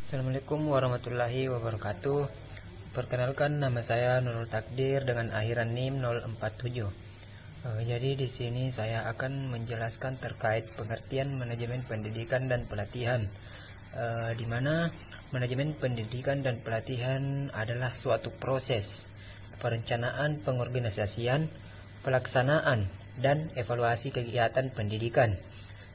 Assalamualaikum warahmatullahi wabarakatuh. Perkenalkan, nama saya Nurul Takdir dengan akhiran NIM 047. Jadi di sini saya akan menjelaskan terkait pengertian manajemen pendidikan dan pelatihan, di mana manajemen pendidikan dan pelatihan adalah suatu proses perencanaan, pengorganisasian, pelaksanaan, dan evaluasi kegiatan pendidikan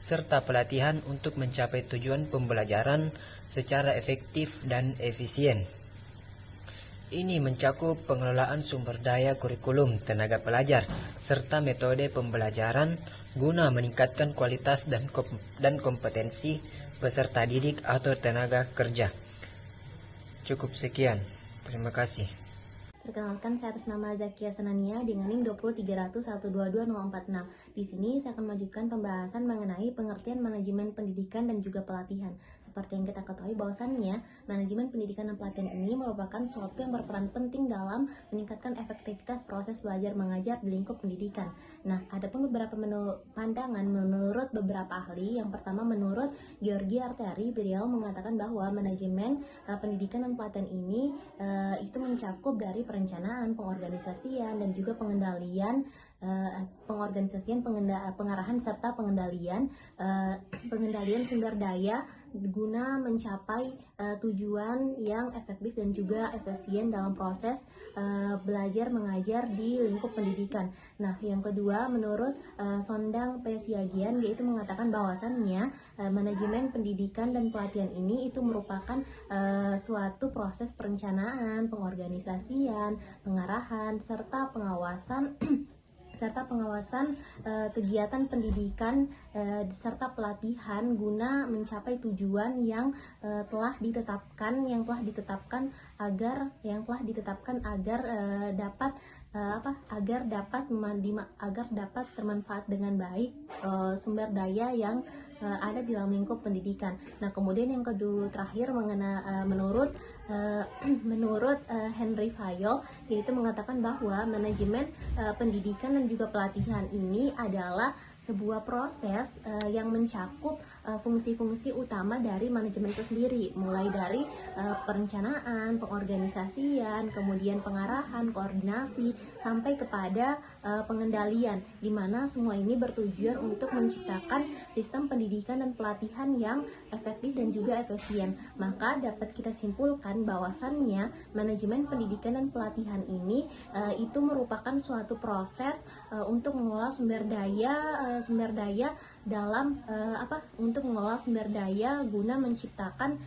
serta pelatihan untuk mencapai tujuan pembelajaran secara efektif dan efisien. Ini mencakup pengelolaan sumber daya kurikulum, tenaga pelajar, serta metode pembelajaran guna meningkatkan kualitas dan kompetensi peserta didik atau tenaga kerja. Cukup sekian. Terima kasih. Perkenalkan, saya atas nama Zakia Sanania dengan NIM 20300122046. Di sini saya akan melanjutkan pembahasan mengenai pengertian manajemen pendidikan dan juga pelatihan. Seperti yang kita ketahui bahwasannya, manajemen pendidikan dan pelatihan ini merupakan suatu yang berperan penting dalam meningkatkan efektivitas proses belajar mengajar di lingkup pendidikan. Nah, ada pun beberapa pandangan menurut beberapa ahli. Yang pertama, menurut Georgi Arteri, beliau mengatakan bahwa manajemen pendidikan dan pelatihan ini itu mencakup dari perencanaan, pengorganisasian, dan juga pengendalian, pengarahan serta pengendalian sumber daya guna mencapai tujuan yang efektif dan juga efisien dalam proses belajar mengajar di lingkup pendidikan. Nah, yang kedua, menurut Sondang P. Siagian, yaitu mengatakan bahwasannya manajemen pendidikan dan pelatihan ini itu merupakan suatu proses perencanaan, pengorganisasian, pengarahan serta pengawasan kegiatan pendidikan serta pelatihan guna mencapai tujuan yang telah ditetapkan agar dapat termanfaat dengan baik sumber daya yang ada di dalam lingkup pendidikan. Nah, kemudian yang terakhir menurut Henry Fayol, yaitu mengatakan bahwa manajemen pendidikan dan juga pelatihan ini adalah sebuah proses yang mencakup fungsi-fungsi utama dari manajemen itu sendiri, mulai dari perencanaan, pengorganisasian, kemudian pengarahan, koordinasi, sampai kepada pengendalian, di mana semua ini bertujuan untuk menciptakan sistem pendidikan dan pelatihan yang efektif dan juga efisien. Maka dapat kita simpulkan bahwasannya manajemen pendidikan dan pelatihan ini itu merupakan suatu proses untuk mengelola sumber daya guna menciptakan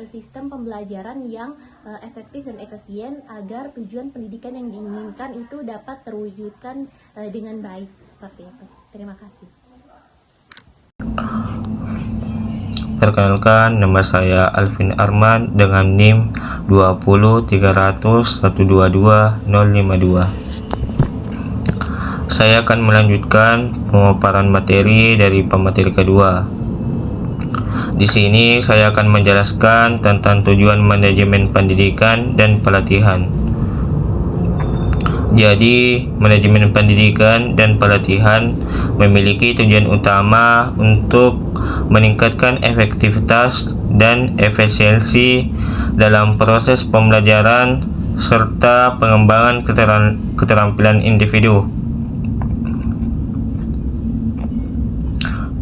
sistem pembelajaran yang efektif dan efisien agar tujuan pendidikan yang diinginkan itu dapat terwujudkan dengan baik. Seperti itu. Terima kasih. Perkenalkan, nama saya Alvin Arman dengan NIM 20300122052. Saya akan melanjutkan pemaparan materi dari pemateri kedua. Di sini saya akan menjelaskan tentang tujuan manajemen pendidikan dan pelatihan. Jadi, manajemen pendidikan dan pelatihan memiliki tujuan utama untuk meningkatkan efektivitas dan efisiensi dalam proses pembelajaran serta pengembangan keterampilan individu.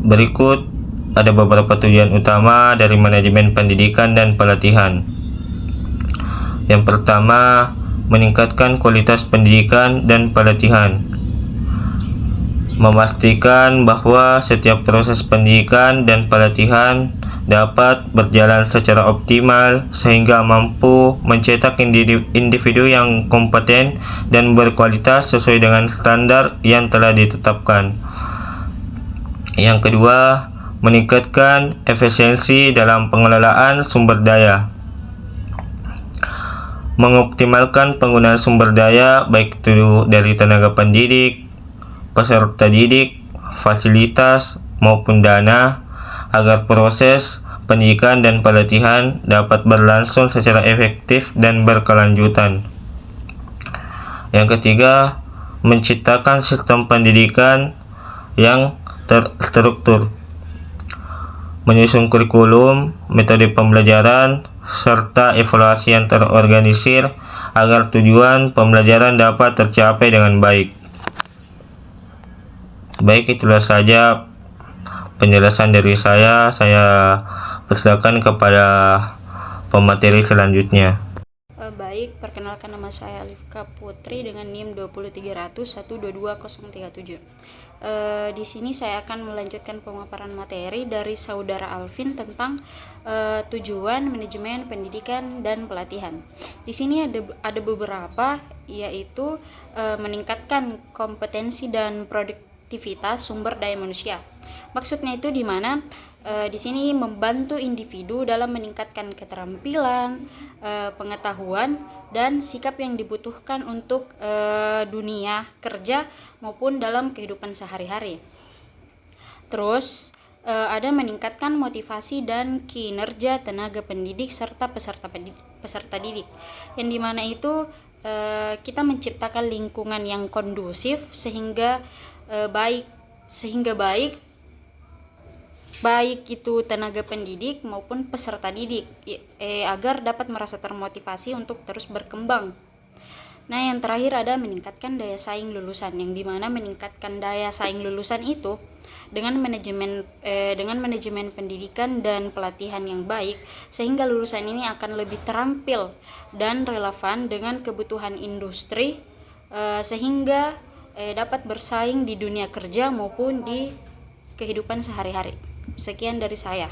Berikut ada beberapa tujuan utama dari manajemen pendidikan dan pelatihan. Yang pertama, meningkatkan kualitas pendidikan dan pelatihan. Memastikan bahwa setiap proses pendidikan dan pelatihan dapat berjalan secara optimal sehingga mampu mencetak individu yang kompeten dan berkualitas sesuai dengan standar yang telah ditetapkan. Yang kedua, meningkatkan efisiensi dalam pengelolaan sumber daya. Mengoptimalkan penggunaan sumber daya baik itu dari tenaga pendidik, peserta didik, fasilitas maupun dana agar proses pendidikan dan pelatihan dapat berlangsung secara efektif dan berkelanjutan. Yang ketiga, menciptakan sistem pendidikan yang terstruktur, menyusun kurikulum, metode pembelajaran, serta evaluasi yang terorganisir agar tujuan pembelajaran dapat tercapai dengan baik. Baik, itulah saja penjelasan dari saya. Saya persilakan kepada pemateri selanjutnya. Baik, perkenalkan nama saya Alifka Putri dengan NIM 20300122037. Di sini saya akan melanjutkan pemaparan materi dari saudara Alvin tentang tujuan manajemen pendidikan dan pelatihan. Di sini ada beberapa, yaitu meningkatkan kompetensi dan produktivitas sumber daya manusia. Maksudnya itu di mana di sini membantu individu dalam meningkatkan keterampilan, pengetahuan, dan sikap yang dibutuhkan untuk dunia kerja maupun dalam kehidupan sehari-hari. Terus ada meningkatkan motivasi dan kinerja tenaga pendidik serta peserta didik, yang dimana itu kita menciptakan lingkungan yang kondusif sehingga baik itu tenaga pendidik maupun peserta didik agar dapat merasa termotivasi untuk terus berkembang. Nah, yang terakhir ada meningkatkan daya saing lulusan, yang dimana meningkatkan daya saing lulusan itu dengan manajemen pendidikan dan pelatihan yang baik, sehingga lulusan ini akan lebih terampil dan relevan dengan kebutuhan industri, sehingga dapat bersaing di dunia kerja maupun di kehidupan sehari-hari. Sekian dari saya.